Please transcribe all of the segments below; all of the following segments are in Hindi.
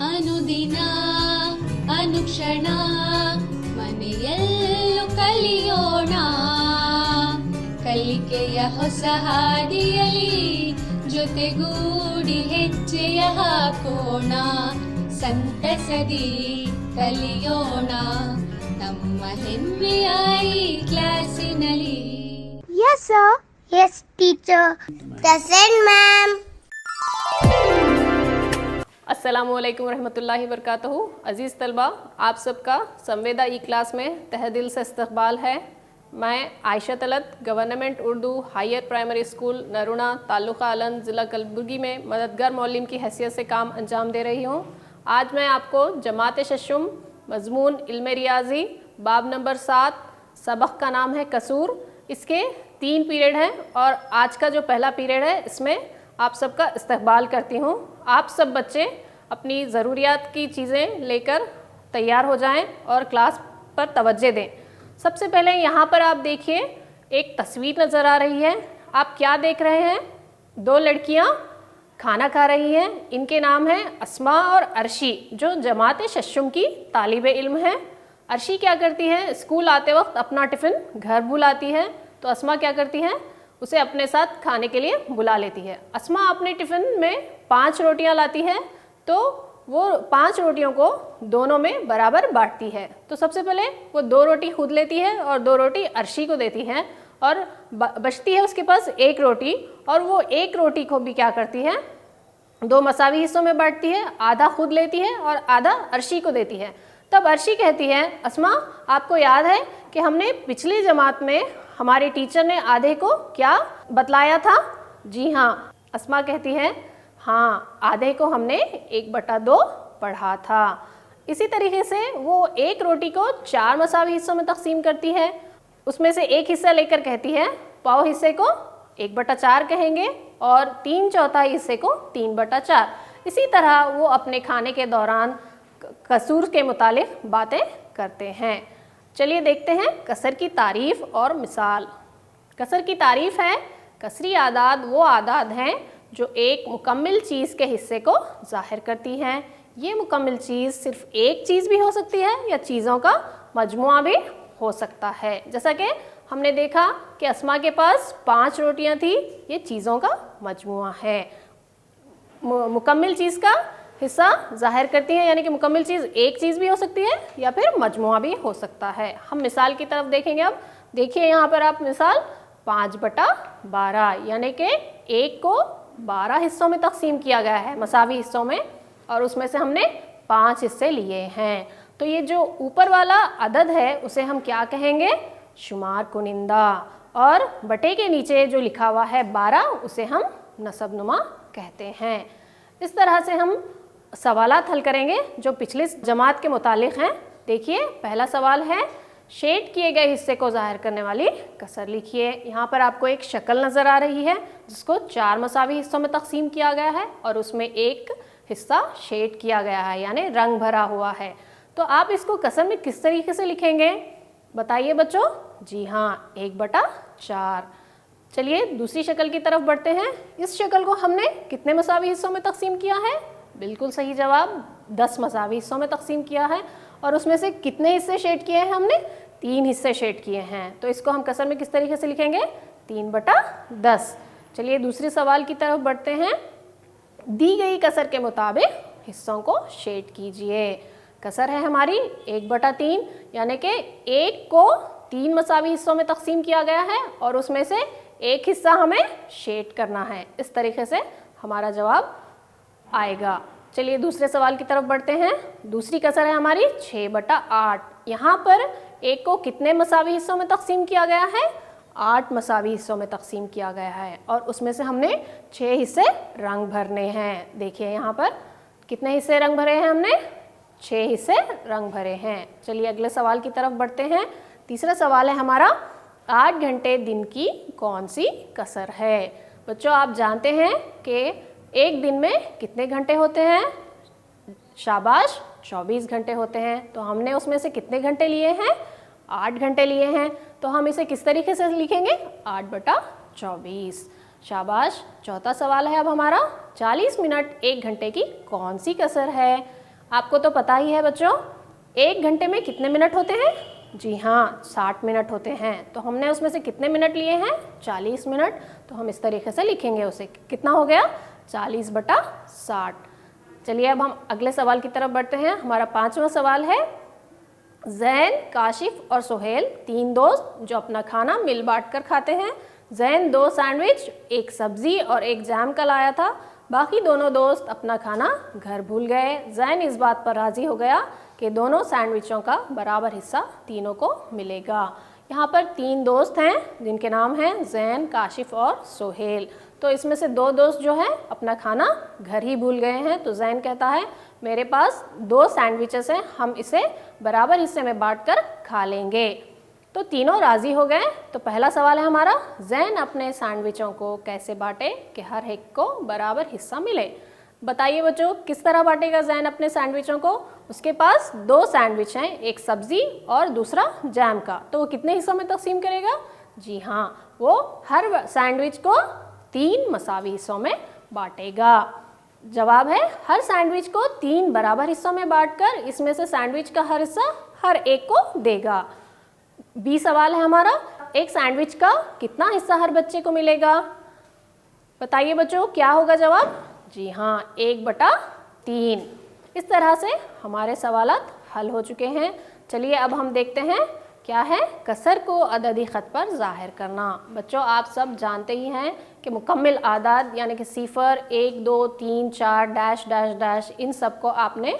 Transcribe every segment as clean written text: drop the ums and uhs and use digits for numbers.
ಅನುದಿನ ಅನುಕ್ಷಣ ಮನೆಯಲ್ಲೂ ಕಲಿಯೋಣ, ಕಲಿಕೆಯ ಹೊಸ ಹಾದಿಯಲಿ ಜೊತೆಗೂಡಿ ಹೆಜ್ಜೆಯ ಹಾಕೋಣ, ಸಂತಸದಿ ಕಲಿಯೋಣ ನಮ್ಮ ಹೆಮ್ಮೆಯ ಈ ಕ್ಲಾಸಿನಲ್ಲಿ. Yes sir. Yes teacher. Present ma'am. अस्सलामुअलैकुम रहमतुल्लाहि वबरकातुहू। अज़ीज़ तलबा, आप सबका संवेदा ई क्लास में तहे दिल से इस्तक़बाल है। मैं Ayesha Talat government Urdu higher primary school Naruna ताल्लुक़ा आलन ज़िला कलबुर्गी में मददगार मौलिम की हैसियत से काम अंजाम दे रही हूँ। आज मैं आपको जमात शशुम मज़मून इल्म रियाज़ी बाब नंबर 7 सबक का नाम है कसूर। इसके 3 पीरियड हैं और आज का जो पहला पीरियड है इसमें आप सबका इस्तक़बाल करती हूँ। आप सब बच्चे अपनी ज़रूरियात की चीज़ें लेकर तैयार हो जाएं और क्लास पर तवज्जो दें। सबसे पहले यहाँ पर आप देखिए, एक तस्वीर नज़र आ रही है। आप क्या देख रहे हैं? 2 लड़कियाँ खाना खा रही हैं। इनके नाम हैं अस्मा और अर्शी, जो जमात शशुम की तालिबे इल्म है। अर्शी क्या करती है, स्कूल आते वक्त अपना टिफ़िन घर बुलाती है, तो अस्मा क्या करती है, उसे अपने साथ खाने के लिए बुला लेती है। अस्मा अपने टिफ़िन में 5 रोटियां लाती है, तो वो 5 रोटियों को दोनों में बराबर बांटती है। तो सबसे पहले वो 2 रोटी खुद लेती है और 2 रोटी अर्शी को देती है, और बचती है उसके पास 1 रोटी, और वो 1 रोटी को भी क्या करती है, 2 मसावी हिस्सों में बांटती है। आधा खुद लेती है और आधा अर्शी को देती है। तब अर्शी कहती है, अस्मा आपको याद है कि हमने पिछली जमात में हमारे टीचर ने आधे को क्या बतलाया था? जी हाँ। अस्मा कहती है, हाँ, आधे को हमने 1/2 पढ़ा था। इसी तरीके से वो 1 रोटी को 4 मसावी हिस्सों में तकसीम करती है। उसमें से 1 हिस्सा लेकर कहती है, पाव हिस्से को 1/4 कहेंगे और 3/4 हिस्से को 3/4। इसी तरह वो अपने खाने के दौरान कसूर के मुतालिक बातें करते हैं। चलिए देखते हैं कसर की तारीफ़ और मिसाल। कसर की तारीफ़ है, कसरी आदाद वो आदाद हैं जो एक मुकम्मल चीज़ के हिस्से को ज़ाहिर करती हैं। ये मुकम्मल चीज़ सिर्फ़ एक चीज़ भी हो सकती है या चीज़ों का मजमुआ भी हो सकता है। जैसा कि हमने देखा कि अस्मा के पास 5 रोटियां थी, ये चीज़ों का मजमुआ है। मुकम्मल चीज़ का हिस्सा ज़ाहिर करती हैं, यानी कि मुकम्मल चीज़ एक चीज़ भी हो सकती है या फिर मजमुआ भी हो सकता है। हम मिसाल की तरफ देखेंगे। अब देखिए यहाँ पर आप मिसाल 5/12, यानी कि 1 को 12 हिस्सों में तकसीम किया गया है, मसावी हिस्सों में, और उसमें से हमने 5 हिस्से लिए हैं। तो ये जो ऊपर वाला अदद है उसे हम क्या कहेंगे? शुमार कुनिंदा। और बटे के नीचे जो लिखा हुआ है 12, उसे हम नसबनुमा कहते हैं। इस तरह से हम सवालात हल करेंगे जो पिछले जमात के मुतालिक हैं। देखिए, पहला सवाल है, शेड किए गए हिस्से को ज़ाहिर करने वाली कसर लिखिए। यहाँ पर आपको एक शक्ल नज़र आ रही है जिसको 4 मसावी हिस्सों में तकसीम किया गया है और उसमें एक हिस्सा शेड किया गया है, यानी रंग भरा हुआ है। तो आप इसको कसर में किस तरीके से लिखेंगे, बताइए बच्चों? जी हाँ, 1/4। चलिए दूसरी शक्ल की तरफ बढ़ते हैं। इस शक्ल को हमने कितने मसावी हिस्सों में तकसीम किया है? बिल्कुल सही जवाब, 10 मसावी हिस्सों में तकसीम किया है। और उसमें से कितने हिस्से शेड किए हैं हमने? 3 हिस्से शेड किए हैं। तो इसको हम कसर में किस तरीके से लिखेंगे? 3/10। चलिए दूसरे सवाल की तरफ बढ़ते हैं। दी गई कसर के मुताबिक हिस्सों को शेड कीजिए। कसर है हमारी 1/3, यानी कि 1 को 3 मसावी हिस्सों में तकसीम किया गया है और उसमें से 1 हिस्सा हमें शेड करना है। इस तरीके से हमारा जवाब आएगा। चलिए दूसरे सवाल की तरफ बढ़ते हैं। दूसरी कसर है हमारी 6/8। यहाँ पर 1 को कितने मसावी हिस्सों में तकसीम किया गया है? 8 मसावी हिस्सों में तकसीम किया गया है और उसमें से हमने 6 हिस्से रंग भरने हैं। देखिए यहाँ पर कितने हिस्से रंग भरे हैं हमने? 6 हिस्से रंग भरे हैं। चलिए अगले सवाल की तरफ बढ़ते हैं। तीसरा सवाल है हमारा, 8 घंटे दिन की कौन सी कसर है? बच्चों आप जानते हैं कि एक दिन में कितने घंटे होते हैं? शाबाश, 24 घंटे होते हैं। तो हमने उसमें से कितने घंटे लिए हैं? 8 घंटे लिए हैं। तो हम इसे किस तरीके से लिखेंगे? 8/24। शाबाश। चौथा सवाल है अब हमारा, 40 मिनट 1 घंटे की कौन सी कसर है? आपको तो पता ही है बच्चों, 1 घंटे में कितने मिनट होते हैं? जी हाँ, 60 मिनट होते हैं। तो हमने उसमें से कितने मिनट लिए हैं? 40 मिनट। तो हम इस तरीके से लिखेंगे उसे, कितना हो गया? 40/60। चलिए अब हम अगले सवाल की तरफ बढ़ते हैं। हमारा 5वां सवाल है, जैन, काशिफ और सोहेल 3 दोस्त जो अपना खाना मिल बांट कर खाते हैं। जैन 2 सैंडविच, 1 सब्जी और 1 जैम का लाया था। बाकी दोनों दोस्त अपना खाना घर भूल गए। जैन इस बात पर राजी हो गया कि दोनों सैंडविचों का बराबर हिस्सा तीनों को मिलेगा। यहाँ पर 3 दोस्त हैं जिनके नाम हैं जैन, काशिफ और सोहेल। तो इसमें से 2 दोस्त जो हैं अपना खाना घर ही भूल गए हैं। तो जैन कहता है मेरे पास 2 सैंडविचेस हैं, हम इसे बराबर हिस्से में बांटकर खा लेंगे। तो तीनों राजी हो गए। तो पहला सवाल है हमारा, जैन अपने सैंडविचों को कैसे बांटे कि हर एक को बराबर हिस्सा मिले? बताइए बच्चों, किस तरह बांटेगा जैन अपने सैंडविचों को? उसके पास 2 सैंडविच हैं, एक सब्जी और दूसरा जैम का। तो वो कितने हिस्सों में तकसीम करेगा? जी हाँ, वो हर सैंडविच को 3 मसावी हिस्सों में बांटेगा। जवाब है, हर सैंडविच को 3 बराबर हिस्सों में बांटकर इसमें से सैंडविच का हर हिस्सा हर एक को देगा। बी सवाल है हमारा, एक सैंडविच का कितना हिस्सा हर बच्चे को मिलेगा? बताइए बच्चों, क्या होगा जवाब? जी हाँ, 1/3। इस तरह से हमारे सवालात हल हो चुके हैं। चलिए अब हम देखते हैं क्या है कसर को अददी ख़त पर ज़ाहिर करना। बच्चों, आप सब जानते ही हैं कि मुकम्मिल आदाद यानी कि सिफर, 1, 2, 3, 4, डैश डैश डैश, इन सब को आपने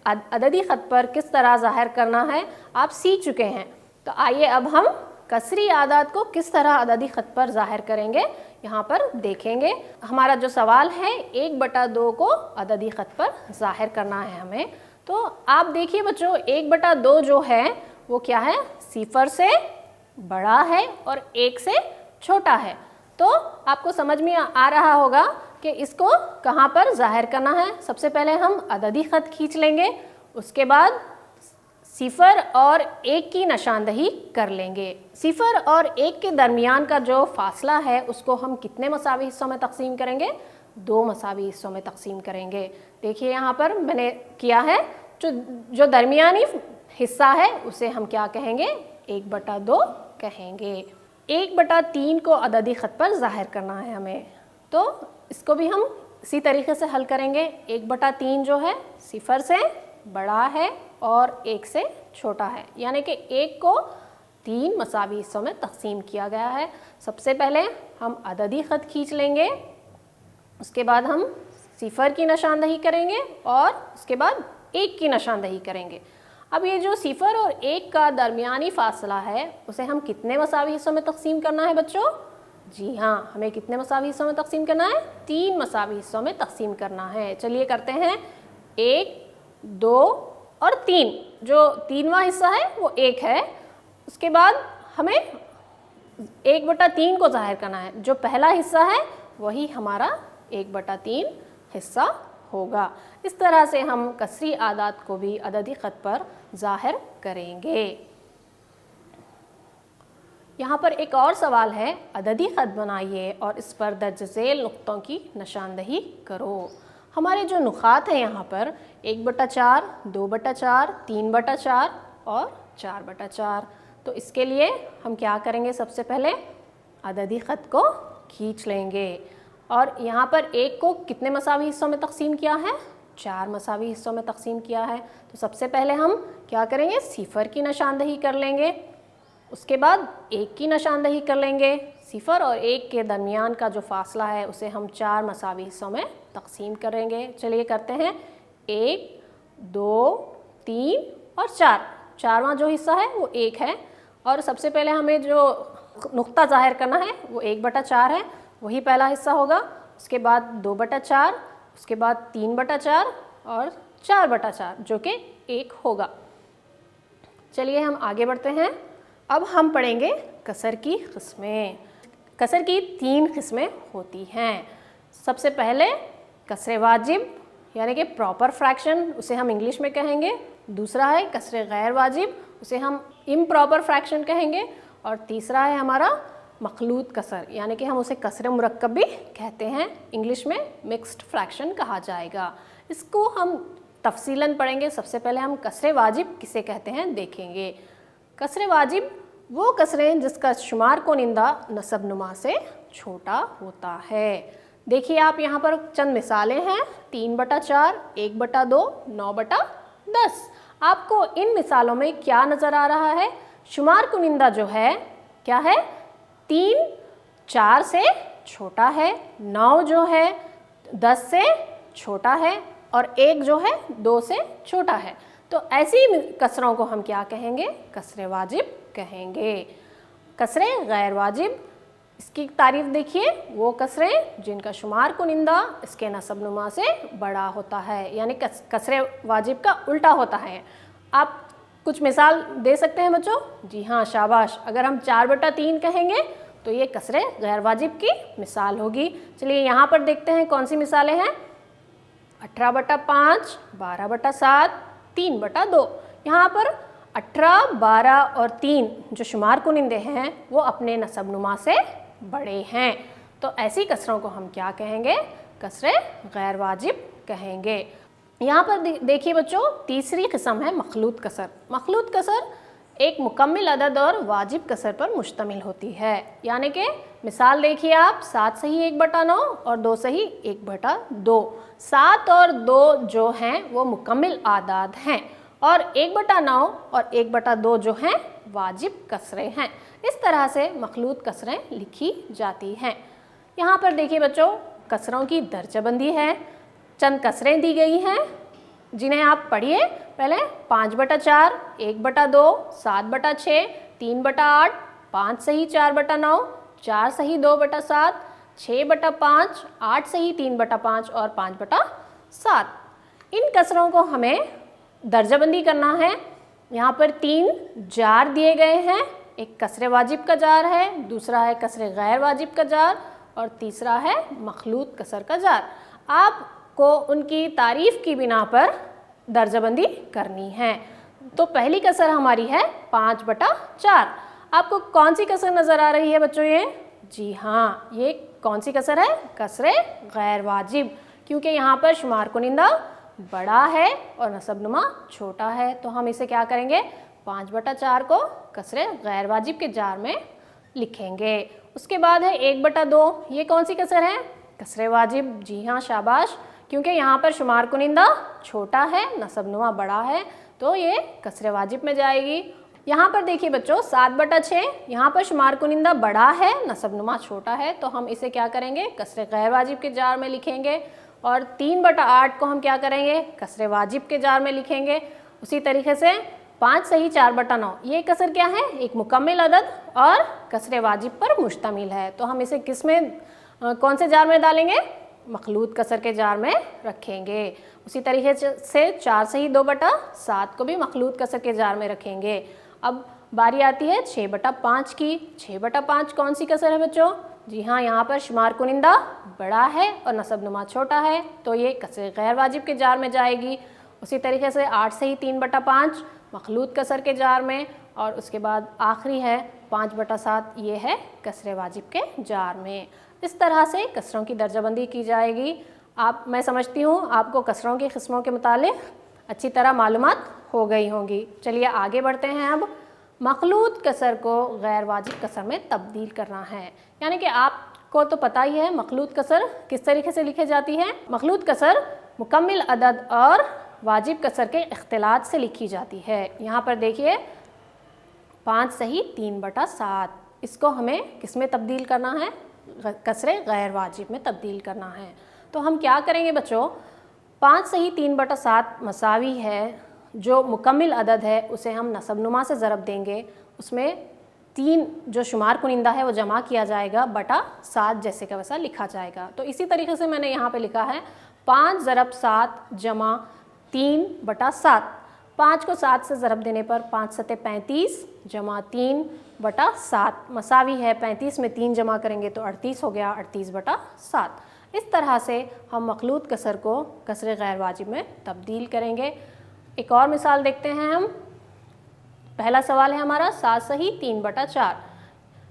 अददी ख़त पर किस तरह ज़ाहिर करना है आप सीख चुके हैं। तो आइए अब हम कसरी आदाद को किस तरह अददी ख़त पर ज़ाहिर करेंगे यहाँ पर देखेंगे। हमारा जो सवाल है 1/2 को अददी ख़त पर ज़ाहिर करना है हमें। तो आप देखिए बच्चों, 1/2 जो है वो क्या है? सिफर से बड़ा है और 1 से छोटा है। तो आपको समझ में आ रहा होगा कि इसको कहाँ पर ज़ाहिर करना है। सबसे पहले हम अददी ख़त खींच लेंगे, उसके बाद सिफर और 1 की निशानदही कर लेंगे। सिफर और 1 के दरमियान का जो फासला है उसको हम कितने मसावी हिस्सों में तकसीम करेंगे? 2 मसावी हिस्सों में तकसीम करेंगे। देखिए यहाँ पर मैंने किया है, जो दरमियानी हिस्सा है उसे हम क्या कहेंगे? 1/2 कहेंगे। 1/3 को अददी ख़त पर ज़ाहिर करना है हमें, तो इसको भी हम इसी तरीके से हल करेंगे। 1/3 जो है सिफर से बड़ा है और 1 से छोटा है, यानी कि 1 को 3 मसावी हिस्सों में तकसीम किया गया है। सबसे पहले हम अददी ख़त खींच लेंगे, उसके बाद हम सिफर की निशानदही करेंगे और उसके बाद 1 की निशानदही करेंगे। अब ये जो सिफर और 1 का दरमियानी फासला है उसे हम कितने मसावी हिस्सों में तकसीम करना है बच्चों? जी हाँ, हमें कितने मसावी हिस्सों में तकसीम करना है? 3 मसावी हिस्सों में तकसीम करना है। चलिए करते हैं। 1, 2 और 3। जो 3वां हिस्सा है वो 1 है। उसके बाद हमें 1/3 को ज़ाहिर करना है। जो पहला हिस्सा है वही हमारा 1/3 हिस्सा होगा। इस तरह से हम कसरी आदाद को भी अददी ख़त पर ज़ाहिर करेंगे। यहाँ पर एक और सवाल है, अददी ख़त बनाइए और इस पर दर्ज झेल नुक्तों की निशानदही करो। हमारे जो नुक़ात हैं यहाँ पर 1/4, 2/4, 3/4 और 4/4। तो इसके लिए हम क्या करेंगे? सबसे पहले अददी ख़त को खींच लेंगे और यहाँ पर 1 को कितने मसावी हिस्सों में तकसीम किया है? 4 मसावी हिस्सों में तकसीम किया है। तो सबसे पहले हम क्या करेंगे? सिफर की निशानदही कर लेंगे, उसके बाद 1 की निशानदही कर लेंगे। सिफर और 1 के दरमियान का जो फासला है उसे हम 4 मसावी हिस्सों में तकसीम करेंगे। चलिए करते हैं। 1, 2, 3 और 4। 4वां जो हिस्सा है वो 1 है और सबसे पहले हमें जो नुक्ता ज़ाहिर करना है वो 1/4 है, वही पहला हिस्सा होगा। उसके बाद 2/4, उसके बाद 3/4 और 4/4 जो कि 1 होगा। चलिए हम आगे बढ़ते हैं। अब हम पढ़ेंगे कसर की किस्में। कसर की 3 किस्में होती हैं। सबसे पहले कसर वाजिब यानी कि प्रॉपर फ्रैक्शन, उसे हम इंग्लिश में कहेंगे। दूसरा है कसर गैर वाजिब, उसे हम इम्प्रॉपर फ्रैक्शन कहेंगे। और तीसरा है हमारा मखलूत कसर, यानी कि हम उसे कसर मुरक्कब भी कहते हैं। इंग्लिश में मिक्स्ड फ्रैक्शन कहा जाएगा। इसको हम तफसीलन पढ़ेंगे। सबसे पहले हम कसरे वाजिब किसे कहते हैं देखेंगे। कसरे वाजिब वो कसरे हैं जिसका शुमार कुनिंदा नसब नुमा से छोटा होता है। देखिए आप यहाँ पर चंद मिसालें हैं, 3/4, 1/2, 9/10। आपको इन मिसालों में क्या नज़र आ रहा है? शुमार कुनिंदा जो है क्या है? 3 4 से छोटा है, 9 जो है 10 से छोटा है और 1 जो है 2 से छोटा है। तो ऐसी कसरों को हम क्या कहेंगे? कसरे वाजिब कहेंगे। कसरे गैर वाजिब, इसकी तारीफ देखिए, वो कसरे जिनका शुमार कुनिंदा इसके नसब नुमा से बड़ा होता है, यानी कसरे वाजिब का उल्टा होता है। आप कुछ मिसाल दे सकते हैं बच्चों? जी हाँ, शाबाश। अगर हम 4/3 कहेंगे तो ये कसरे गैर वाजिब की मिसाल होगी। चलिए यहाँ पर देखते हैं कौन सी मिसालें हैं। 18/5, 12/7, 3/2। यहाँ पर 18, 12 और 3 जो शुमार कुनिंदे हैं वो अपने नसब नुमा से बड़े हैं। तो ऐसी कसरों को हम क्या कहेंगे? कसरे गैर वाजिब कहेंगे। यहाँ पर देखिए बच्चों, तीसरी किस्म है मखलूत कसर। मखलूत कसर एक मुकम्मिल अदद और वाजिब कसर पर मुश्तमिल होती है। यानी कि मिसाल देखिए आप, 7 सही 1/9 और 2 सही 1/2। 7 और 2 जो हैं वो मुकम्मिल आदाद हैं और 1/9 और 1/2 जो हैं वाजिब कसरें हैं। इस तरह से मखलूत कसरें लिखी जाती हैं। यहाँ पर देखिए बच्चों, कसरों की दर्जाबंदी है। चंद कसरें दी गई हैं जिन्हें आप पढ़िए। पहले 5/4, 1/2, 7/6, 3/8, 5 सही 4/9, 4 सही 2/7, 6/5, 8 सही 3/5 और 5/7। इन कसरों को हमें दर्जाबंदी करना है। यहाँ पर 3 जार दिए गए हैं। एक कसरे वाजिब का जार है, दूसरा है कसरे गैर वाजिब का जार और तीसरा है मखलूत कसर का जार। आपको उनकी तारीफ की बिना पर दर्जाबंदी करनी है। तो पहली कसर हमारी है 5/4। आपको कौन सी कसर नज़र आ रही है बच्चों? ये जी हाँ, ये कौन सी कसर है? कसरे गैर वाजिब, क्योंकि यहाँ पर शुमार कुनिंदा बड़ा है और नसब नुमा छोटा है। तो हम इसे क्या करेंगे? 5/4 को कसरे गैर वाजिब के जार में लिखेंगे। उसके बाद है 1/2। ये कौन सी कसर है? कसरे वाजिब। जी हाँ, शाबाश, क्योंकि यहाँ पर शुमार कुनिंदा छोटा है, नसब नुमा बड़ा है, तो ये कसरे वाजिब में जाएगी। यहाँ पर देखिए बच्चों, 7/6। यहाँ पर शुमार कुनिंदा बड़ा है, नसब नुमा छोटा है, तो हम इसे क्या करेंगे? कसरे गैर वाजिब के जार में लिखेंगे। और 3/8 को हम क्या करेंगे? कसरे वाजिब के जार में लिखेंगे। उसी तरीके से 5 सही 4/9, ये कसर क्या है? एक मुकम्मिल अदद और कसरे वाजिब पर मुश्तमिल है। तो हम इसे किस में, कौन से जार में डालेंगे? मखलूत कसर के जार में रखेंगे। उसी तरीके से 4 सही 2/7 को भी मखलूत कसर के जार में रखेंगे। अब बारी आती है 6/5 की। 6/5 कौन सी कसर है बच्चों? जी हाँ, यहाँ पर शुमार कुनिंदा बड़ा है और नसब नुमा छोटा है, तो ये कसरे गैर वाजिब के जार में जाएगी। उसी तरीके से 8 सही 3/5 मखलूत कसर के जार में, और उसके बाद आखिरी है 5/7, ये है कसरे वाजिब के जार में। इस तरह से कसरों की दर्जाबंदी की जाएगी। मैं समझती हूँ आपको कसरों की किस्मों के मुतालिक अच्छी तरह मालूमात हो गई होंगी। चलिए आगे बढ़ते हैं। अब मखलूत कसर को गैर वाजिब कसर में तब्दील करना है। यानी कि आपको तो पता ही है मखलूत कसर किस तरीके से लिखी जाती है। मखलूत कसर मुकम्मिल अदद और वाजिब कसर के इख्तिलात से लिखी जाती है। यहाँ पर देखिए 5 सही 3/7, इसको हमें किस में तब्दील करना है? कसरे गैर वाजिब में तब्दील करना है। तो हम क्या करेंगे बच्चों? 5 सही 3/7 मसावी है, जो मुकम्मिल अदद है उसे हम नसब नुमा से ज़रब देंगे। उसमें 3 जो शुमार कुनिंदा है वो जमा किया जाएगा बटा 7 जैसे का वैसा लिखा जाएगा। तो इसी तरीके से मैंने यहाँ पे लिखा है 5 ज़रब 7 जमा 3/7। 5 को 7 से ज़रब देने पर 5 सते 35 जमा 3/7 मसावी है 35 में 3 जमा करेंगे तो 38 हो गया, 38/7। इस तरह से हम मखलूत कसर को कसरे गैर वाजिब में तब्दील करेंगे। एक और मिसाल देखते हैं हम। पहला सवाल है हमारा 7 सही 3/4।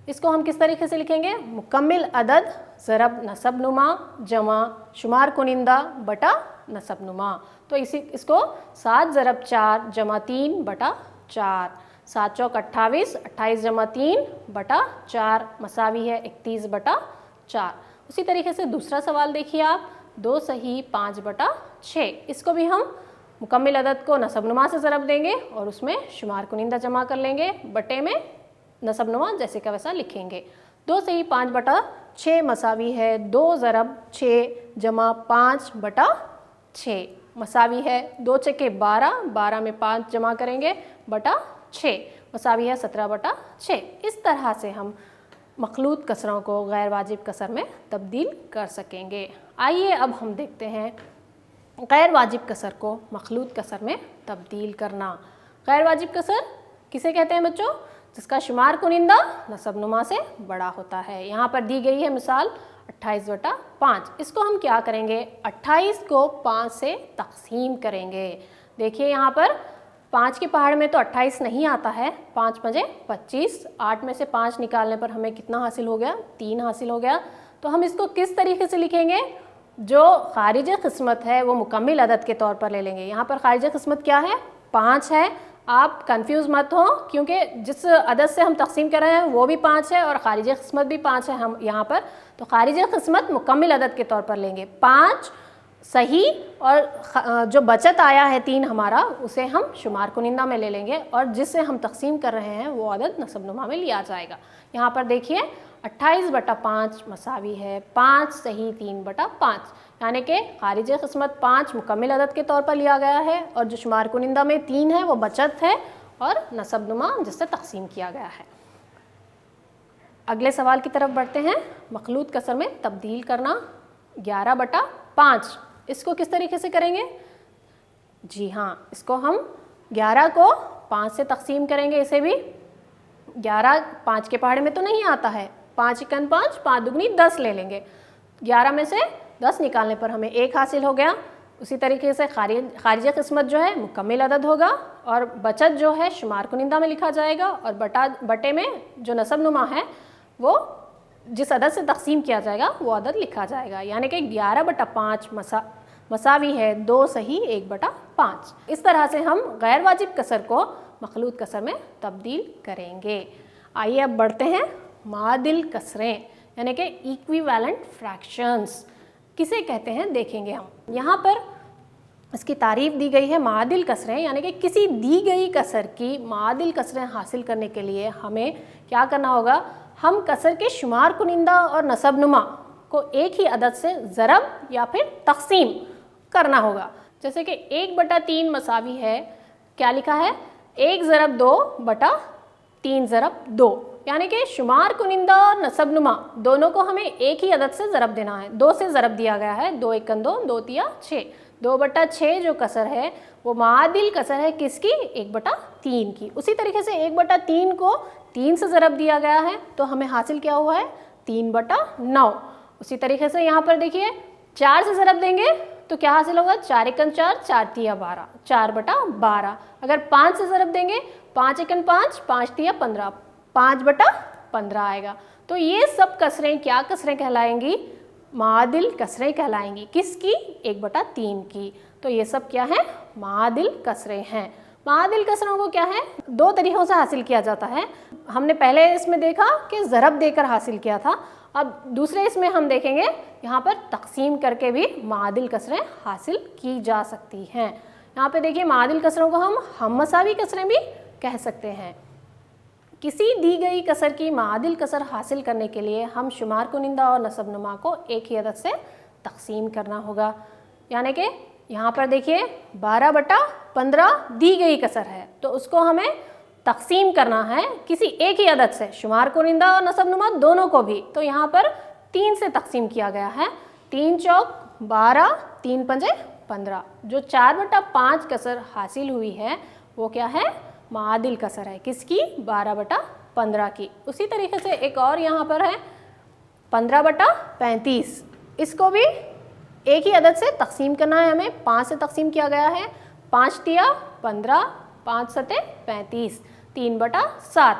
इसको हम किस तरीके से लिखेंगे? मुकम्मिल अदद ज़रब नसबनुमा जमा शुमार कुनिंदा बटा नसबनुमा। तो इसको 7 ज़रब 4 जमा 3 बटा 4, 7 चौक 28, 28 जमा 3 बटा 4 मसावी है 31 बटा 4। उसी तरीके से दूसरा सवाल देखिए आप, 2 सही 5 बटा 6। इसको भी हम मुकम्मिल अदद को नसबनुमा से ज़रब देंगे और उसमें शुमार कुनिंदा जमा कर लेंगे, बटे में नसबनुमा जैसे का वैसा लिखेंगे। 2 सही 5 बटा 6 मसावी है 2 ज़रब 6 जमा 5 बटा 6 मसावी है 2 चके 12, 12 में 5 जमा करेंगे बटा 6 मसावी है 17 बटा 6। इस तरह से हम मखलूत कसरों को गैर वाजिब कसर में तब्दील कर सकेंगे। आइए अब हम देखते हैं गैर वाजिब कसर को मखलूत कसर में तब्दील करना। गैर वाजिब कसर किसे कहते हैं बच्चों? जिसका शुमार कुनिंदा नसबनुमा से बड़ा होता है। यहाँ पर दी गई है मिसाल 28 बटा 5। इसको हम क्या करेंगे? 28 को 5 से तकसीम करेंगे। देखिए यहाँ पर 5 के पहाड़ में तो 28 नहीं आता है, 5 पंजे 25, 8 में से 5 निकालने पर हमें कितना हासिल हो गया? 3 हासिल हो गया। तो हम इसको किस तरीके से लिखेंगे? जो खारिज किस्मत है वो मुकम्मिल अदद के तौर पर ले लेंगे। यहाँ पर खारिज किस्मत क्या है? 5 है। आप कंफ्यूज मत हो, क्योंकि जिस अदद से हम तकसीम कर रहे हैं वो भी 5 है और खारिज किस्मत भी 5 है हम यहाँ पर। तो खारिज किस्मत मुकम्मिल अदद के तौर पर लेंगे। 5 सही और जो बचत आया है 3 हमारा, उसे हम शुमार कुनिंदा में ले लेंगे और जिससे हम तकसीम कर रहे हैं वो अदद नसबनुमा में लिया जाएगा। यहाँ पर देखिए 28 बटा 5 मसावी है 5 सही 3 बटा 5, यानी कि खारिज किस्मत 5 मुकम्मिल अदद के तौर पर लिया गया है और जो शुमार कुनिंदा में 3 है वो बचत है और नसबनुमा जिससे तकसीम किया गया है। अगले सवाल की तरफ बढ़ते हैं। मखलूत कसर में तब्दील करना। 11 बटा 5, इसको किस तरीके से करेंगे? जी हाँ, इसको हम 11 को 5 से तकसीम करेंगे। इसे भी 11 5 के पहाड़े में तो नहीं आता है, 5 एकन 5, 5 दुगनी 10 ले लेंगे। 11 में से 10 निकालने पर हमें 1 हासिल हो गया। उसी तरीके से खारिज किस्मत जो है मुकम्मिल अदद होगा और बचत जो है शुमार कुनिंदा में लिखा जाएगा और बटे में जो नसबनुमा है वो जिस अदद से तकसीम किया जाएगा वो अदद लिखा जाएगा। यानी कि 11 बटा 5 मसावी है 2 सही 1 बटा 5। इस तरह से हम गैर वाजिब कसर को मखलूत कसर में तब्दील करेंगे। आइए अब बढ़ते हैं मादिल कसरें, यानी कि इक्विवेलेंट फ्रैक्शंस किसे कहते हैं देखेंगे हम। यहाँ पर इसकी तारीफ दी गई है। मादिल कसरें यानी कि किसी दी गई कसर की मादिल कसरें हासिल करने के लिए हमें क्या करना होगा? हम कसर के शुमार कुनिंदा और नसबनुमा को एक ही अदद से ज़रब या फिर तकसीम करना होगा। जैसे कि 1 बटा 3 मसावी है, क्या लिखा है? 1 ज़रब 2 बटा 3 ज़रब 2, यानी कि शुमार कुनिंदा और नसबनुमा दोनों को हमें एक ही अदद से ज़रब देना है। 2 से ज़रब दिया गया है, 2 एकन 2, 2 तिया 6। 2 बटा 6 जो कसर है वो मादिल कसर है किसकी? 1 बटा 3 की। उसी तरीके से 1 बटा 3 को 3 से ज़रब दिया गया है तो हमें हासिल क्या हुआ है? 3 बटा 9। उसी तरीके से यहाँ पर देखिए 4 से ज़रब देंगे तो क्या हासिल होगा? 4 एकन 4, 4 तिया 12, 4 बटा 12। अगर 5 से ज़रब देंगे 5 एकन 5, 5 तिया 15, 5 बटा 15 आएगा। तो ये सब कसरें क्या कसरें कहलाएंगी? मादिल कसरें कहलाएंगी। किसकी? 1 बटा 3 की। तो ये सब क्या है? मादिल कसरें हैं। मादिल कसरों को क्या है? 2 तरीक़ों से हासिल किया जाता है। हमने पहले इसमें देखा कि ज़रब देकर हासिल किया था, अब दूसरे इसमें हम देखेंगे यहाँ पर तकसीम करके भी मादिल कसरें हासिल की जा सकती हैं। यहाँ पे देखिए मादिल कसरों को हम मसावी कसरें भी कह सकते हैं। किसी दी गई कसर की मादिल कसर हासिल करने के लिए हम शुमार कुनिंदा और नसबनुमा को एक ही अदद से तकसीम करना होगा। यानी कि यहाँ पर देखिए 12 बटा 15 दी गई कसर है तो उसको हमें तकसीम करना है किसी एक ही अदद से, शुमार कुनिंदा और नसबनुमा दोनों को भी। तो यहाँ पर 3 से तकसीम किया गया है। 3 चौक 12, 3 पंजे 15। जो 4 बटा 5 कसर हासिल हुई है वो क्या है? मादिल कसर है। किसकी? 12 बटा 15 की। उसी तरीके से एक और यहाँ पर है 15 बटा 35। इसको भी एक ही अदद से तकसीम करना है हमें। 5 से तकसीम किया गया है। 5 तिया 15, 5 सते 35, 3 बटा 7।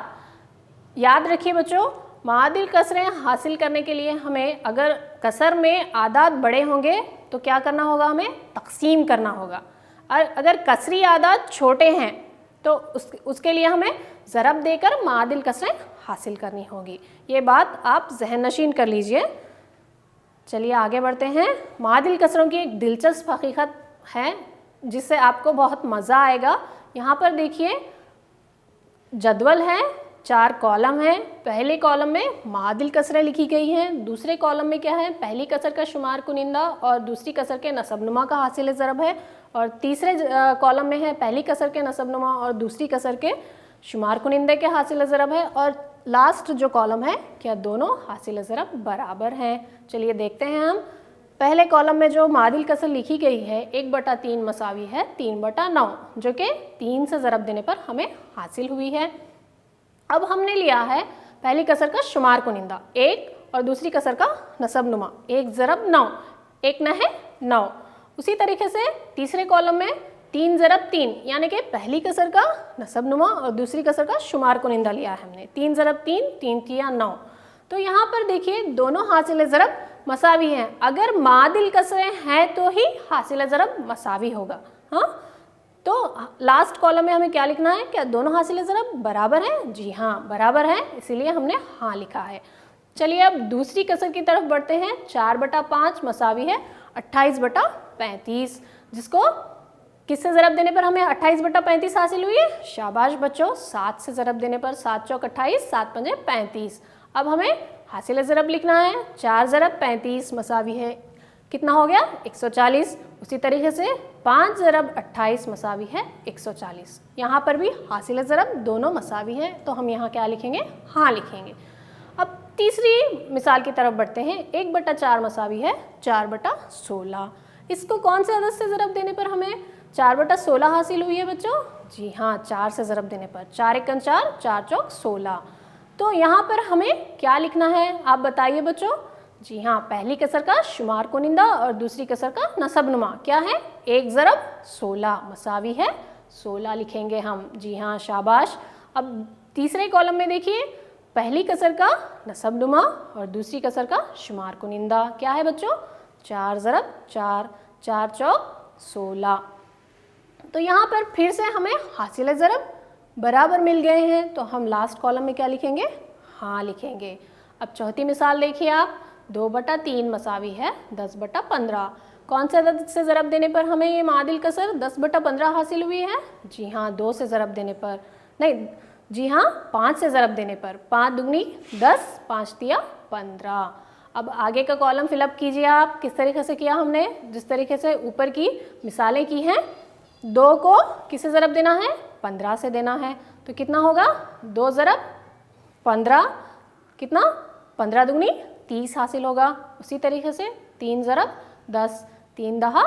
याद रखिए बच्चों मादिल कसरें हासिल करने के लिए हमें अगर कसर में आदाद बड़े होंगे तो क्या करना होगा, हमें तकसीम करना होगा। और अगर कसरी आदाद छोटे हैं तो उसके लिए हमें ज़रब देकर मादिल कसरें हासिल करनी होगी। ये बात आप जहन नशीन कर लीजिए। चलिए आगे बढ़ते हैं। मादिल कसरों की एक दिलचस्प हकीकत है जिससे आपको बहुत मज़ा आएगा। यहाँ पर देखिए जदवल है, 4 कॉलम हैं। पहले कॉलम में मादिल कसरें लिखी गई हैं, दूसरे कॉलम में क्या है, पहली कसर का शुमार कुनिंदा और दूसरी कसर के नसबनुमा का हासिल ज़रब है, और तीसरे कॉलम में है पहली कसर के नसबनुमा और दूसरी कसर के शुमार कुनिंदे के हासिल ज़रब है, और लास्ट जो कॉलम है क्या दोनों हासिल ज़रब बराबर हैं। चलिए देखते हैं हम। पहले कॉलम में जो मादिल कसर लिखी गई है 1/3 मसावी है 3/9, जो कि 3 से ज़रब देने पर हमें हासिल हुई है। अब हमने लिया है पहली कसर का शुमार कुनिंदा 1 और दूसरी कसर का नसबनुमा 1 ज़रब 9, 1 न है 9। उसी तरीके से तीसरे कॉलम में 3 ज़रब 3 यानी कि पहली कसर का नसबनुमा और दूसरी कसर का शुमार कुनिंदा लिया है हमने। 3 ज़रब 3, 3 तिया 9। तो यहाँ पर देखिए दोनों हासिल ज़रब मसावी हैं। अगर मादिल कसरें हैं तो ही हासिल ज़रब मसावी होगा। हाँ, तो लास्ट कॉलम में हमें क्या लिखना है, क्या दोनों हासिल ज़रब बराबर हैं? जी हाँ, बराबर है, इसीलिए हमने हाँ लिखा है। चलिए अब दूसरी कसर की तरफ बढ़ते हैं। 4/5 मसावी है 28/35, जिसको किससे ज़रब देने पर हमें 28/35 हासिल हुई है? शाबाश बच्चों, 7 से ज़रब देने पर 7 चौक 28, 7 पंजे 35। अब हमें हासिल ज़रब लिखना है। 4 ज़रब 35 मसावी है कितना हो गया? 140। उसी तरीके से 5 ज़रब 28 मसावी है 140। यहाँ पर भी हासिल ज़रब दोनों मसावी हैं, तो हम यहाँ क्या लिखेंगे? हाँ लिखेंगे। अब तीसरी मिसाल की तरफ बढ़ते हैं। 1/4 मसावी है 4/16। इसको कौन से अदद से ज़रब देने पर हमें 4/16 हासिल हुई है बच्चों? जी हाँ, 4 से ज़रब देने पर। 4 एकन 4, 4 चौक 16। तो यहाँ पर हमें क्या लिखना है, आप बताइए बच्चों? जी हाँ, पहली कसर का शुमार कुनिंदा और दूसरी कसर का नसबनुमा क्या है? 1 ज़रब 16 मसावी है 16 लिखेंगे हम। जी हाँ, शाबाश। अब तीसरे कॉलम में देखिए पहली कसर का नसबनुमा और दूसरी कसर का शुमार कुनिंदा क्या है बच्चों? 4 ज़रब 4, 4 चौक 16। तो यहाँ पर फिर से हमें हासिल ज़रब बराबर मिल गए हैं, तो हम लास्ट कॉलम में क्या लिखेंगे? हाँ लिखेंगे। अब चौथी मिसाल देखिए आप। 2/3 मसावी है 10/15। कौन से अदद से ज़रब देने पर हमें ये मादिल कसर 10/15 हासिल हुई है? जी हाँ, 2 से ज़रब देने पर, नहीं जी हाँ 5 से ज़रब देने पर। 5 दुगनी 10, 5 तिया 15। अब आगे का कॉलम फिलअप कीजिए आप। किस तरीके से किया हमने? जिस तरीके से ऊपर की मिसालें की हैं। 2 को किससे ज़रब देना है? 15 से देना है, तो कितना होगा? 2 ज़रब 15 कितना? 15 दुगनी 30 हासिल होगा। उसी तरीके से 3 ज़रब 10, 3 दहा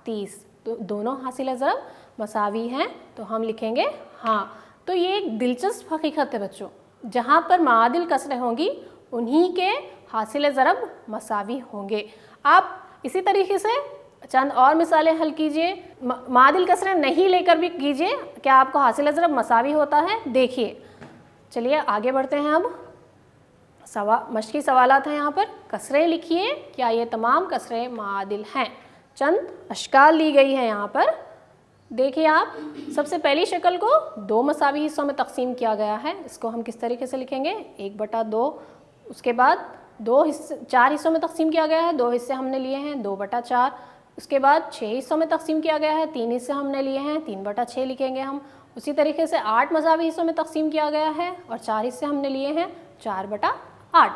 30। तो दोनों हासिल ज़रब मसावी हैं, तो हम लिखेंगे हाँ। तो ये एक दिलचस्प हकीकत है बच्चों, जहाँ पर मादिल कसरें होंगी उन्हीं के हासिल ज़रब मसावी होंगे। आप इसी तरीके से चंद और मिसालें हल कीजिए। मादिल कसरें नहीं लेकर भी कीजिए, क्या आपको हासिल ज़रब मसावी होता है? देखिए। चलिए आगे बढ़ते हैं। अब मश्की सवालात हैं यहाँ पर। कसरें लिखिए, क्या ये तमाम कसरें मादिल हैं? चंद अशकाल दी गई है यहाँ पर। देखिए आप, सबसे पहली शक्ल को 2 मसावी हिस्सों में तकसीम किया गया है। इसको हम किस तरीके से लिखेंगे? 1/2। उसके बाद 4 हिस्सों में तकसीम किया गया है, 2 हिस्से हमने लिए हैं 2/4। उसके बाद 6 हिस्सों में तकसीम किया गया है, 3 हिस्से हमने लिए हैं 3/6 लिखेंगे हम। उसी तरीके से 8 मसावी हिस्सों में तकसीम किया गया है और 4 हिस्से हमने लिए हैं 4/8।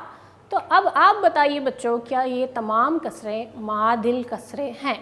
तो अब आप बताइए बच्चों, क्या ये तमाम कसरें मादिल कसरें हैं?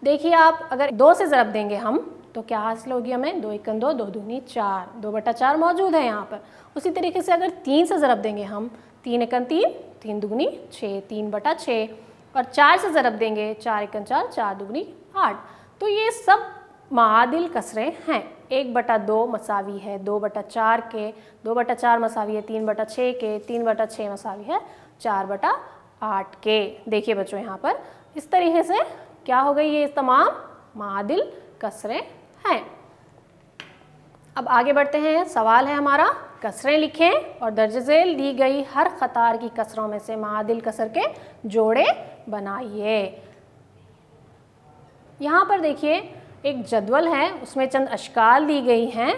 देखिए आप, अगर 2 से ज़रब देंगे हम तो क्या हासिल होगी हमें? 2 एकन 2, 2 दूनी 4, 2/4 मौजूद है यहाँ पर। उसी तरीके से अगर 3 से ज़रब देंगे हम, 3 एकन 3, 3 दुगनी 6, 3/6। और 4 से ज़रब देंगे, 4 एकन 4, 4 दुगनी 8। तो ये सब मादिल कसरें हैं। 1/2 मसावी है 2/4 के, 2/4 मसावी है 3/6 के, 3/6 मसावी है 4/8 के। देखिए बच्चों यहाँ पर इस तरीके से क्या हो गई? ये तमाम मादिल कसरें हैं। अब आगे बढ़ते हैं। सवाल है हमारा, कसरें लिखें और दर्ज झेल दी गई हर कतार की कसरों में से मादिल कसर के जोड़े बनाइए। यहाँ पर देखिए एक जदवल है, उसमें चंद अशकाल दी गई हैं।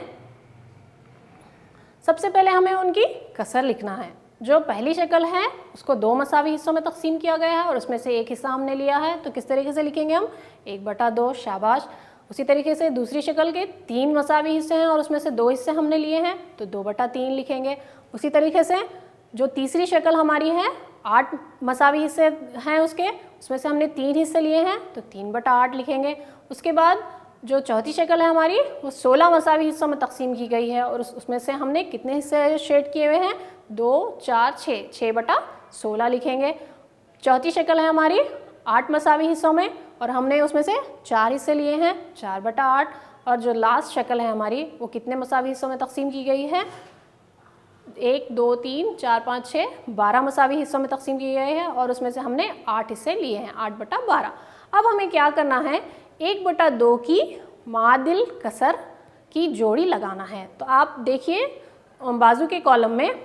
सबसे पहले हमें उनकी कसर लिखना है। जो पहली शक्ल है उसको 2 मसावी हिस्सों में तकसीम किया गया है और उसमें से एक हिस्सा हमने लिया है, तो किस तरीके से लिखेंगे हम, 1/2, शाबाश। उसी तरीके से दूसरी शक्ल के 3 मसावी हिस्से हैं और उसमें से 2 हिस्से हमने लिए हैं, तो 2/3 लिखेंगे। उसी तरीके से जो तीसरी शक्ल हमारी है, 8 मसावी हिस्से हैं उसके, उसमें से हमने 3 हिस्से लिए हैं, तो 3/8 लिखेंगे। उसके बाद जो चौथी शक्ल है हमारी, वो 16 मसावी हिस्सों में तकसीम की गई है और उसमें से हमने कितने हिस्से शेड किए हुए हैं, 2, 4, 6, 6/16 लिखेंगे। चौथी शक्ल है हमारी 8 मसावी हिस्सों में और हमने उसमें से 4 हिस्से लिए हैं, 4/8। और जो लास्ट शक्ल है हमारी, वो कितने मसावी हिस्सों में तकसीम की गई है, 1, 2, 3, 4, 5, 6, 12 मसावी हिस्सों में तकसीम की गई है और उसमें से हमने 8 हिस्से लिए हैं, 8/12। अब हमें क्या करना है, 1/2 की मादिल कसर की जोड़ी लगाना है। तो आप देखिए बाजू के कॉलम में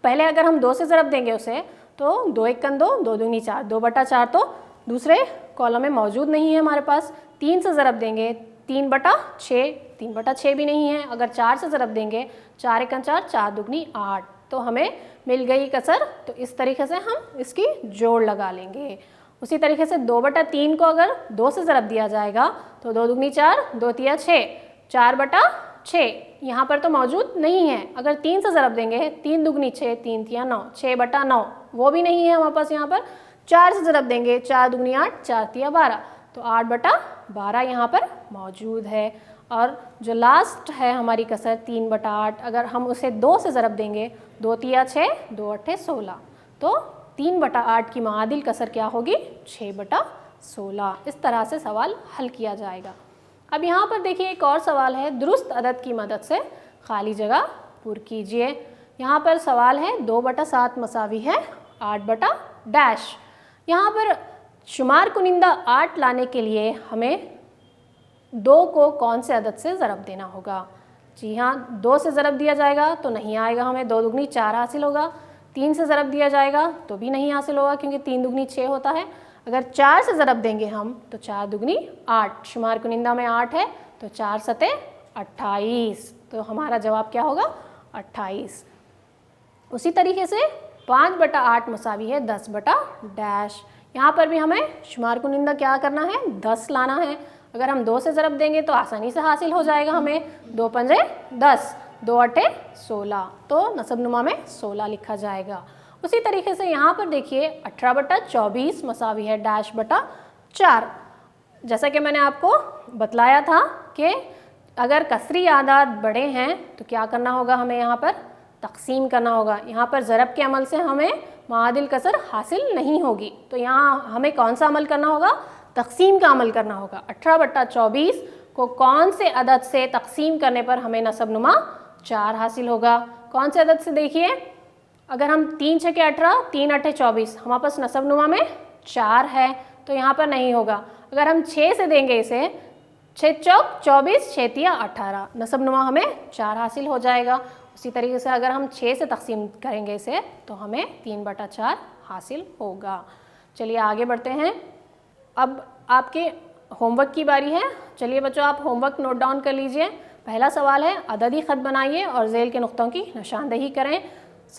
पहले अगर हम 2 से ज़रब देंगे उसे, तो 2 1 2, 2 दूनी 4, 2/4 तो दूसरे कॉलम में मौजूद नहीं है हमारे पास। 3 से ज़रब देंगे 3/6, 3/6 भी नहीं है। अगर 4 से ज़रब देंगे 4 1 4, 4 दूनी 8, तो हमें मिल गई कसर। तो इस तरीके से हम इसकी जोड़ लगा लेंगे। उसी तरीके से 2/3 को अगर 2 से ज़रब दिया जाएगा तो 2 दूनी 4, 2 तिया 6, 4/6 यहाँ पर तो मौजूद नहीं है। अगर 3 से ज़रब देंगे, 3 दूनी 6, 3 तिया 9, 6/9, वो भी नहीं है हमारे पास यहाँ पर। 4 से ज़रब देंगे, 4 दूनी 8, 4 तिया 12, तो 8/12 यहाँ पर मौजूद है। और जो लास्ट है हमारी कसर 3/8, अगर हम उसे 2 से ज़रब देंगे, 2 तिया 6, 2 8 16, तो 3/8 की मादिल कसर क्या होगी, 6/16। इस तरह से सवाल हल किया जाएगा। अब यहाँ पर देखिए एक और सवाल है, दुरुस्त अदद की मदद से खाली जगह पुर कीजिए। यहाँ पर सवाल है 2/7 मसावी है 8/। यहाँ पर शुमार कुनिंदा 8 लाने के लिए हमें 2 को कौन से अदद से ज़रब देना होगा। जी हाँ, 2 से ज़रब दिया जाएगा तो नहीं आएगा, हमें 2 दूनी 4 हासिल होगा। 3 से ज़रब दिया जाएगा तो भी नहीं हासिल होगा क्योंकि 3 दूनी 6 होता है। अगर 4 से ज़रब देंगे हम तो 4 दूनी 8, शुमार कुनिंदा में 8 है तो 4 सते 28, तो हमारा जवाब क्या होगा, 28। उसी तरीके से 5/8 मसावी है 10/। यहाँ पर भी हमें शुमार कुनिंदा क्या करना है, 10 लाना है। अगर हम 2 से ज़रब देंगे तो आसानी से हासिल हो जाएगा हमें, 2 पंजे 10, 2 8 16, तो नसबनुमा में 16 लिखा जाएगा। उसी तरीके से यहाँ पर देखिए 18/24 मसावी है -4। जैसा कि मैंने आपको बतलाया था कि अगर कसरी आदाद बड़े हैं तो क्या करना होगा, हमें यहाँ पर तकसीम करना होगा। यहाँ पर ज़रब के अमल से हमें मादिल कसर हासिल नहीं होगी, तो यहाँ हमें कौन सा अमल करना होगा, तकसीम का अमल करना होगा। 18/24 को कौन से अदद से तकसीम करने पर हमें नसबनुमा 4 हासिल होगा। कौन से अदद से, देखिए अगर हम 3 6 18, 3 8 24, हमारे पास नसबनुमा में 4 है तो यहाँ पर नहीं होगा। अगर हम 6 से देंगे इसे, 6 चौक 24, 6 तिया 18, नसबनुमा हमें 4 हासिल हो जाएगा। उसी तरीके से अगर हम 6 से तकसीम करेंगे इसे तो हमें 3/4 हासिल होगा। चलिए आगे बढ़ते हैं। अब आपके होमवर्क की बारी है। चलिए बच्चों, आप होमवर्क नोट डाउन कर लीजिए। पहला सवाल है, अददी ख़त बनाइए और झेल के नुक्तों की निशानदही करें।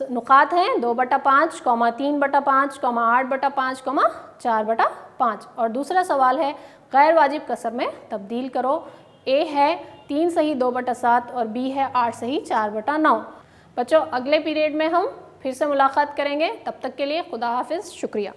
नुकात हैं 2/5, 3/5, 8/5, 4/5। और दूसरा सवाल है, गैर वाजिब कसर में तब्दील करो। ए है 3 सही 2/7 और बी है 8 सही 4/9। बच्चों, अगले पीरियड में हम फिर से मुलाकात करेंगे। तब तक के लिए खुदा हाफिज़, शुक्रिया।